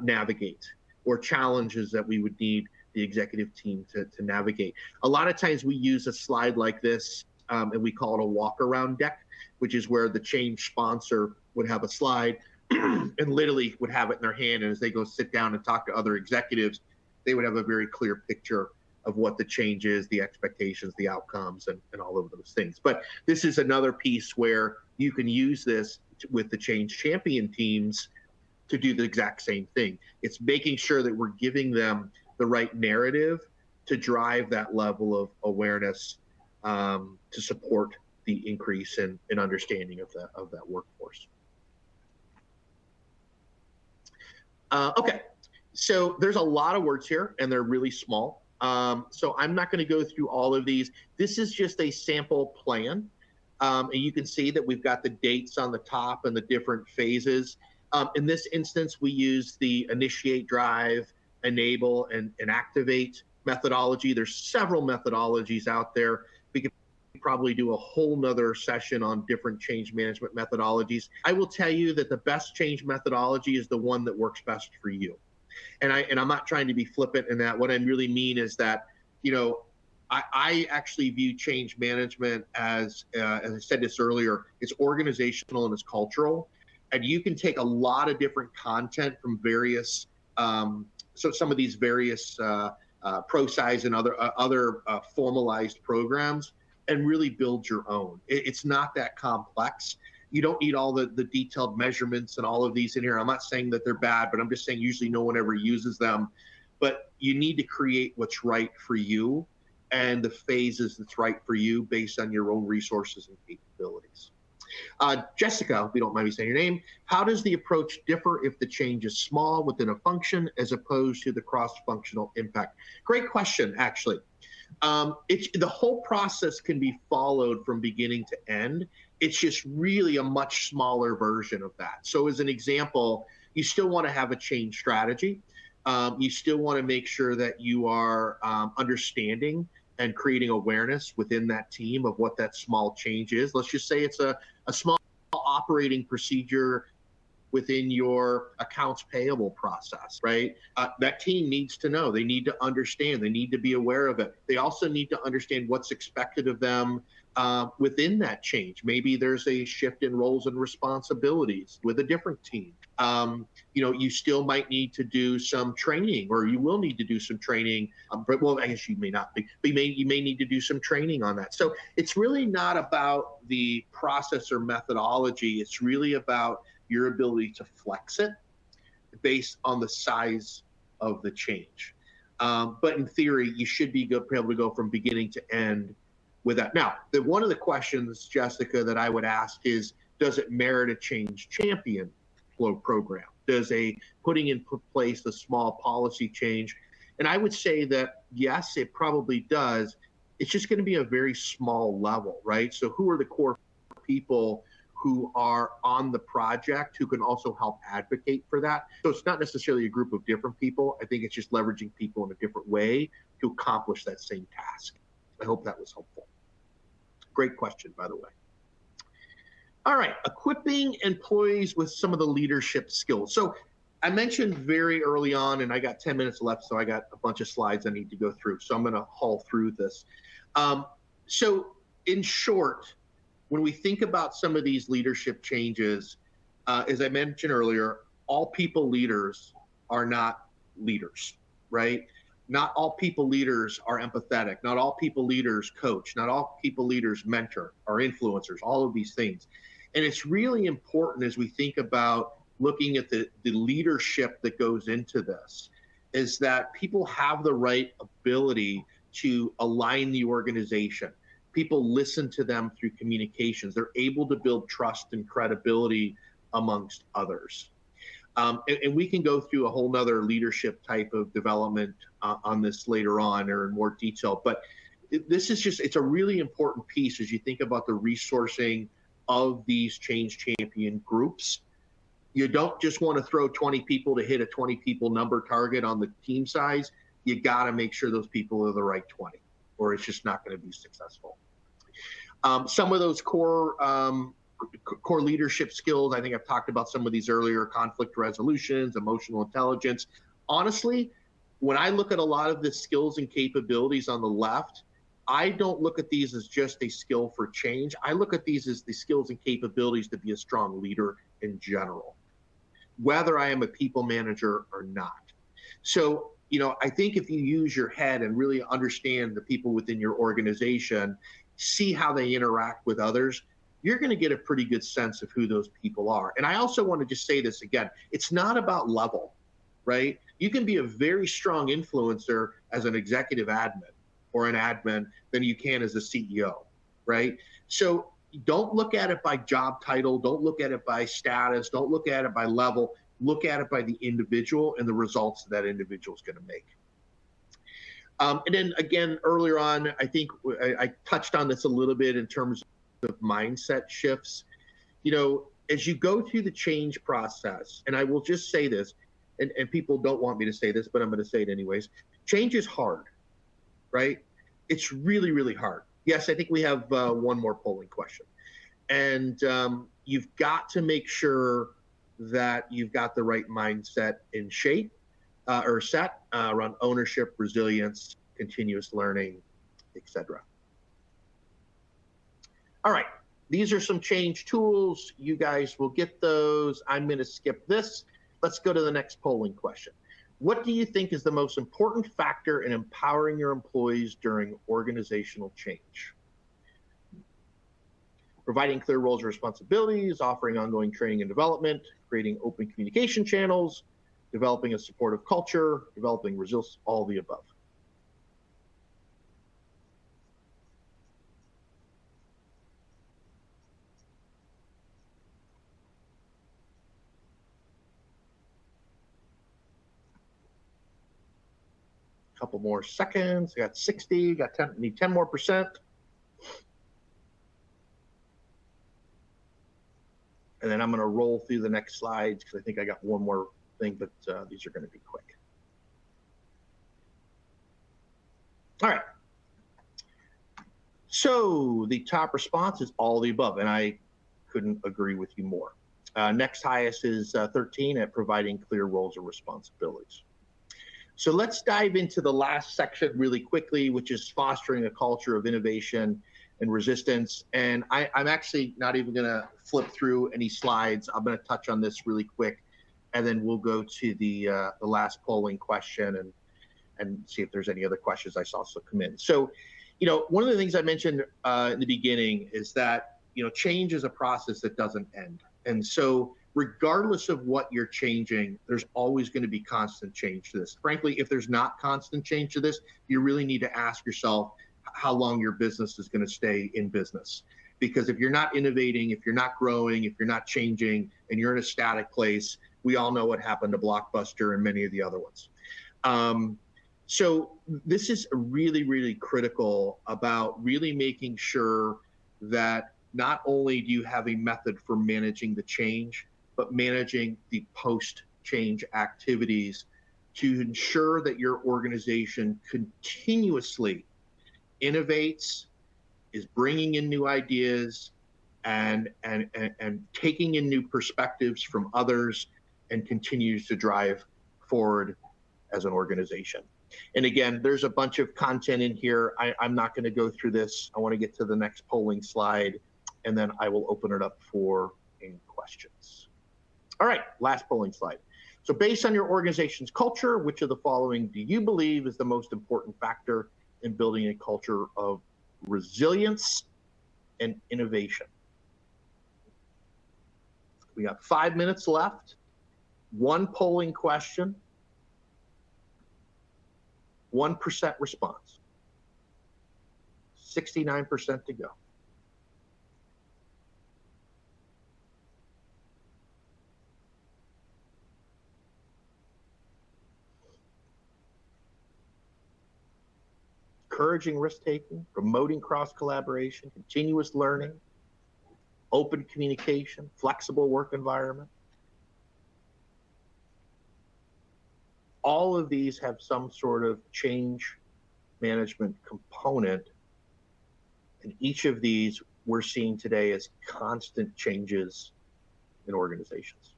navigate, or challenges that we would need the executive team to navigate. A lot of times we use a slide like this, and we call it a walk-around deck, which is where the change sponsor would have a slide and literally would have it in their hand, and as they go sit down and talk to other executives, they would have a very clear picture of what the change is, the expectations, the outcomes, and all of those things. But this is another piece where you can use this with the change champion teams to do the exact same thing. It's making sure that we're giving them the right narrative to drive that level of awareness to support the increase in understanding of that workforce. Okay, so there's a lot of words here, and they're really small. So I'm not going to go through all of these. This is just a sample plan, and you can see that we've got the dates on the top and the different phases. In this instance, we use the initiate, drive, enable, and activate methodology. There's several methodologies out there. We could probably do a whole nother session on different change management methodologies. I will tell you that the best change methodology is the one that works best for you. And I'm not trying to be flippant in that. What I really mean is that, I actually view change management as I said this earlier, it's organizational and it's cultural. And you can take a lot of different content from various, so some of these various ProSci and other formalized programs, and really build your own. It's not that complex. You don't need all the detailed measurements and all of these in here. I'm not saying that they're bad, but I'm just saying usually no one ever uses them. But you need to create what's right for you and the phases that's right for you based on your own resources and capabilities. Jessica, if you don't mind me saying your name, how does the approach differ if the change is small within a function as opposed to the cross-functional impact? Great question, actually. The whole process can be followed from beginning to end. It's just really a much smaller version of that. So as an example, you still want to have a change strategy. You still want to make sure that you are understanding and creating awareness within that team of what that small change is. Let's just say it's a small operating procedure within your accounts payable process, right? That team needs to know. They need to understand. They need to be aware of it. They also need to understand what's expected of them within that change. Maybe there's a shift in roles and responsibilities with a different team. You still might need to do some training, or you will need to do some training. But well, I guess you may not be. But you may need to do some training on that. So it's really not about the process or methodology. It's really about your ability to flex it based on the size of the change. But in theory, you should be able to go from beginning to end with that. Now, one of the questions, Jessica, that I would ask is, does it merit a change champion program? Does putting in place a small policy change? And I would say that, yes, it probably does. It's just going to be a very small level, right? So who are the core people who are on the project who can also help advocate for that? So it's not necessarily a group of different people. I think it's just leveraging people in a different way to accomplish that same task. I hope that was helpful. Great question, by the way. All right, equipping employees with some of the leadership skills. So I mentioned very early on, and I got 10 minutes left, so I got a bunch of slides I need to go through. So I'm going to haul through this. So in short, when we think about some of these leadership changes, as I mentioned earlier, all people leaders are not leaders, right? Not all people leaders are empathetic. Not all people leaders coach. Not all people leaders mentor or influencers, all of these things. And it's really important as we think about looking at the leadership that goes into this, is that people have the right ability to align the organization. People listen to them through communications. They're able to build trust and credibility amongst others. And we can go through a whole nother leadership type of development on this later on or in more detail. But this is just, it's a really important piece as you think about the resourcing of these change champion groups. You don't just want to throw 20 people to hit a 20 people number target on the team size. You got to make sure those people are the right 20, or it's just not going to be successful. Some of those core leadership skills, I think I've talked about some of these earlier: conflict resolutions, emotional intelligence. Honestly, when I look at a lot of the skills and capabilities on the left, I don't look at these as just a skill for change. I look at these as the skills and capabilities to be a strong leader in general, whether I am a people manager or not. So, I think if you use your head and really understand the people within your organization, see how they interact with others, you're going to get a pretty good sense of who those people are. And I also want to just say this again, it's not about level, right? You can be a very strong influencer as an executive admin or an admin than you can as a CEO, right? So don't look at it by job title, don't look at it by status, don't look at it by level, look at it by the individual and the results that individual is going to make. And then again, earlier on, I think I touched on this a little bit in terms of mindset shifts. As you go through the change process, and I will just say this, and people don't want me to say this, but I'm going to say it anyways, change is hard, right? It's really, really hard. Yes, I think we have one more polling question. And you've got to make sure that you've got the right mindset in shape or set around ownership, resilience, continuous learning, etc. All right, these are some change tools. You guys will get those. I'm going to skip this. Let's go to the next polling question. What do you think is the most important factor in empowering your employees during organizational change? Providing clear roles and responsibilities, offering ongoing training and development, creating open communication channels, developing a supportive culture, developing resilience, all the above. Couple more seconds. I got 60, got 10, need 10 more percent. And then I'm going to roll through the next slides because I think I got one more thing, but these are going to be quick. All right. So the top response is all the above, and I couldn't agree with you more. Next highest is 13 at providing clear roles and responsibilities. So let's dive into the last section really quickly, which is fostering a culture of innovation and resistance. And I'm actually not even going to flip through any slides. I'm going to touch on this really quick, and then we'll go to the last polling question and see if there's any other questions I saw come in. So, one of the things I mentioned in the beginning is that, change is a process that doesn't end. And so regardless of what you're changing, there's always going to be constant change to this. Frankly, if there's not constant change to this, you really need to ask yourself how long your business is going to stay in business. Because if you're not innovating, if you're not growing, if you're not changing, and you're in a static place, we all know what happened to Blockbuster and many of the other ones. So this is really, really critical about really making sure that not only do you have a method for managing the change, but managing the post-change activities to ensure that your organization continuously innovates, is bringing in new ideas, and taking in new perspectives from others, and continues to drive forward as an organization. And again, there's a bunch of content in here. I'm not going to go through this. I want to get to the next polling slide and then I will open it up for any questions. All right, last polling slide. So based on your organization's culture, which of the following do you believe is the most important factor in building a culture of resilience and innovation? We got 5 minutes left, one polling question, 1% response, 69% to go. Encouraging risk-taking, promoting cross-collaboration, continuous learning, open communication, flexible work environment. All of these have some sort of change management component, and each of these we're seeing today as constant changes in organizations.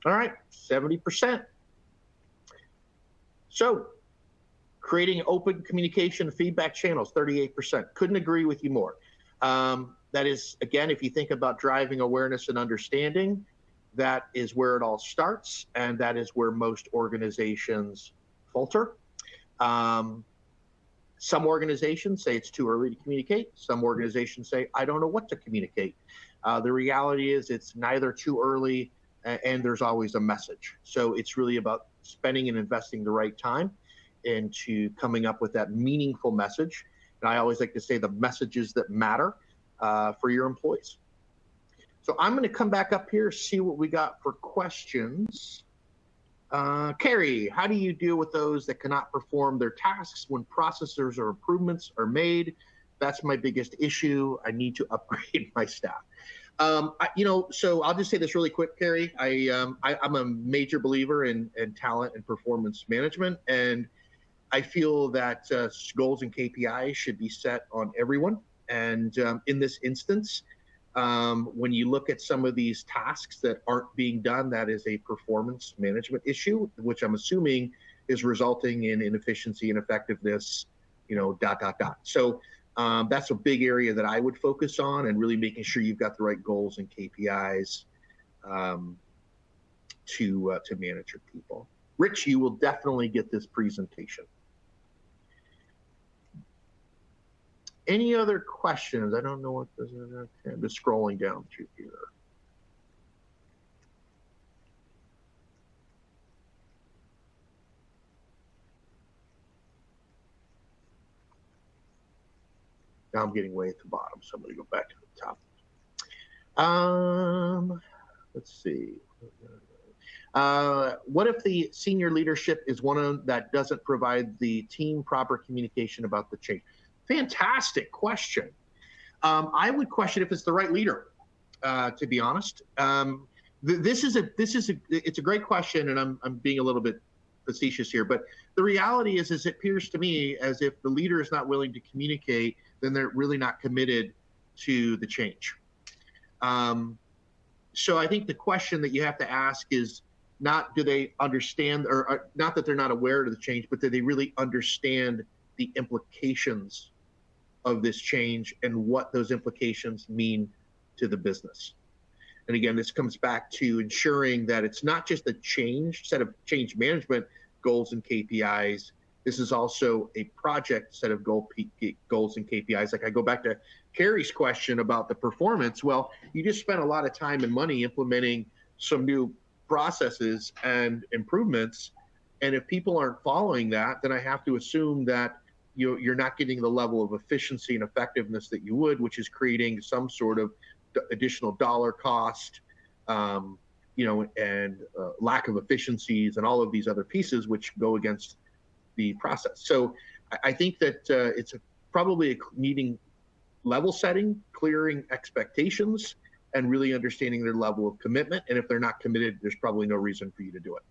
All right, 70%. So, creating open communication feedback channels, 38%. Couldn't agree with you more. That is, again, if you think about driving awareness and understanding, that is where it all starts, and that is where most organizations falter. Some organizations say it's too early to communicate. Some organizations say, I don't know what to communicate. The reality is it's neither too early and there's always a message. So it's really about spending and investing the right time into coming up with that meaningful message. And I always like to say the messages that matter for your employees. So I'm going to come back up here, see what we got for questions. Carrie, how do you deal with those that cannot perform their tasks when processes or improvements are made? That's my biggest issue. I need to upgrade my staff. So I'll just say this really quick, Carrie. I'm a major believer in talent and performance management, and I feel that goals and KPIs should be set on everyone. And in this instance, when you look at some of these tasks that aren't being done, that is a performance management issue, which I'm assuming is resulting in inefficiency and effectiveness, So that's a big area that I would focus on, and really making sure you've got the right goals and KPIs to manage your people. Rich, you will definitely get this presentation. Any other questions? I don't know what this is. I'm just scrolling down through here. Now I'm getting way at the bottom, so I'm going to go back to the top. Let's see. What if the senior leadership is one that doesn't provide the team proper communication about the change? Fantastic question. I would question if it's the right leader, to be honest. It's a great question, and I'm being a little bit facetious here, but the reality is it appears to me as if the leader is not willing to communicate, then they're really not committed to the change. So I think the question that you have to ask is not do they understand, or not that they're not aware of the change, but do they really understand the implications of this change and what those implications mean to the business. And again, this comes back to ensuring that it's not just a set of change management goals and KPIs. This is also a project set of goals and KPIs. Like I go back to Carrie's question about the performance. Well, you just spent a lot of time and money implementing some new processes and improvements. And if people aren't following that, then I have to assume that you're not getting the level of efficiency and effectiveness that you would, which is creating some sort of additional dollar cost, and lack of efficiencies and all of these other pieces which go against the process. So I think that it's probably needing level setting, clearing expectations, and really understanding their level of commitment. And if they're not committed, there's probably no reason for you to do it.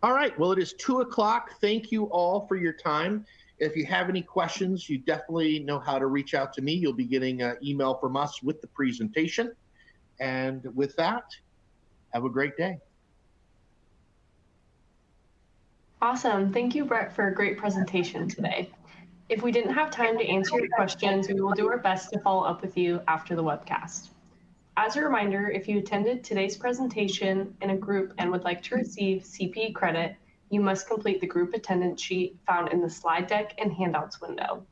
All right, well, it is 2 o'clock. Thank you all for your time. If you have any questions, you definitely know how to reach out to me. You'll be getting an email from us with the presentation. And with that, have a great day. Awesome. Thank you, Brett, for a great presentation today. If we didn't have time to answer your questions, we will do our best to follow up with you after the webcast. As a reminder, if you attended today's presentation in a group and would like to receive CPE credit, you must complete the group attendance sheet found in the slide deck and handouts window.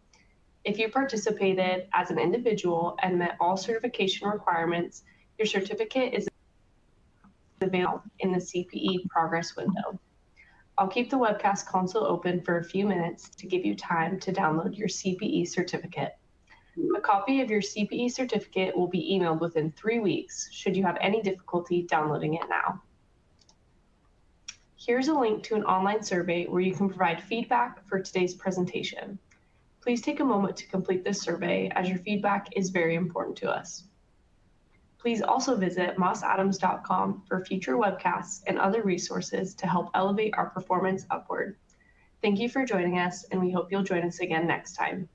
If you participated as an individual and met all certification requirements, your certificate is available in the CPE progress window. I'll keep the webcast console open for a few minutes to give you time to download your CPE certificate. A copy of your CPE certificate will be emailed within 3 weeks should you have any difficulty downloading it now. Here's a link to an online survey where you can provide feedback for today's presentation. Please take a moment to complete this survey as your feedback is very important to us. Please also visit mossadams.com for future webcasts and other resources to help elevate our performance upward. Thank you for joining us, and we hope you'll join us again next time.